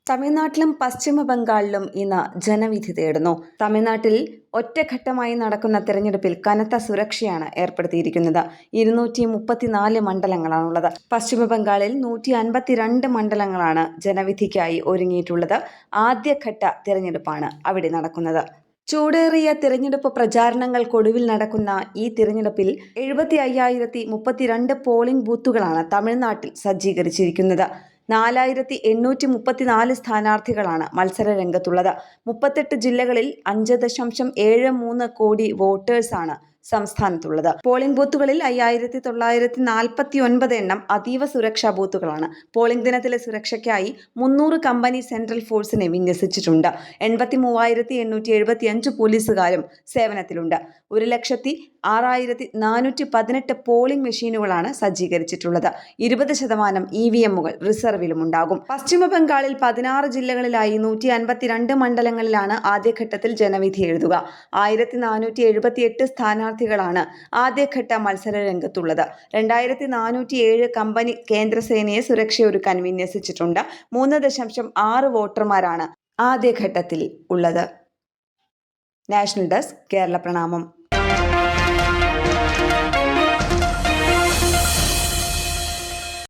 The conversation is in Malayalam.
തമിഴ്നാട്ടിലും പശ്ചിമ ബംഗാളിലും ഇന്ന് ജനവിധി തേടുന്നു. തമിഴ്നാട്ടിൽ ഒറ്റഘട്ടമായി നടക്കുന്ന തെരഞ്ഞെടുപ്പിൽ കനത്ത സുരക്ഷയാണ് ഏർപ്പെടുത്തിയിരിക്കുന്നത്. 234 മണ്ഡലങ്ങളാണുള്ളത്. പശ്ചിമ ബംഗാളിൽ 152 മണ്ഡലങ്ങളാണ് ജനവിധിക്കായി ഒരുങ്ങിയിട്ടുള്ളത്. ആദ്യഘട്ട തിരഞ്ഞെടുപ്പാണ് അവിടെ നടക്കുന്നത്. ചൂടേറിയ തിരഞ്ഞെടുപ്പ് പ്രചാരണങ്ങൾക്കൊടുവിൽ നടക്കുന്ന ഈ തിരഞ്ഞെടുപ്പിൽ 70,032 പോളിംഗ് ബൂത്തുകളാണ് തമിഴ്നാട്ടിൽ സജ്ജീകരിച്ചിരിക്കുന്നത്. 4,834 സ്ഥാനാർത്ഥികളാണ് മത്സര രംഗത്തുള്ളത്. 38 ജില്ലകളിൽ 5.73 കോടി വോട്ടേഴ്സാണ് സംസ്ഥാനത്തുള്ളത്. പോളിംഗ് ബൂത്തുകളിൽ 5,949 എണ്ണം അതീവ സുരക്ഷാ ബൂത്തുകളാണ്. പോളിംഗ് ദിനത്തിലെ സുരക്ഷയ്ക്കായി 300 കമ്പനി സെൻട്രൽ ഫോഴ്സിനെ വിന്യസിച്ചിട്ടുണ്ട്. 83,875 പോലീസുകാരും സേവനത്തിലുണ്ട്. 1,06,418 പോളിംഗ് മെഷീനുകളാണ് സജ്ജീകരിച്ചിട്ടുള്ളത്. 20% EVMകൾ റിസർവിലുമുണ്ടാകും. പശ്ചിമ ബംഗാളിൽ 16 ജില്ലകളിലായി 152 മണ്ഡലങ്ങളിലാണ് ആദ്യഘട്ടത്തിൽ ജനവിധി എഴുതുക. 1,478 സ്ഥാനാർത്ഥികളാണ് ആദ്യഘട്ട മത്സര രംഗത്തുള്ളത്. 2,407 കമ്പനി കേന്ദ്രസേനയെ സുരക്ഷയൊരുക്കാൻ വിന്യസിച്ചിട്ടുണ്ട്. 3.6 വോട്ടർമാരാണ് ആദ്യഘട്ടത്തിൽ ഉള്ളത്. നാഷണൽ ഡെസ്ക്, കേരള പ്രണാമം.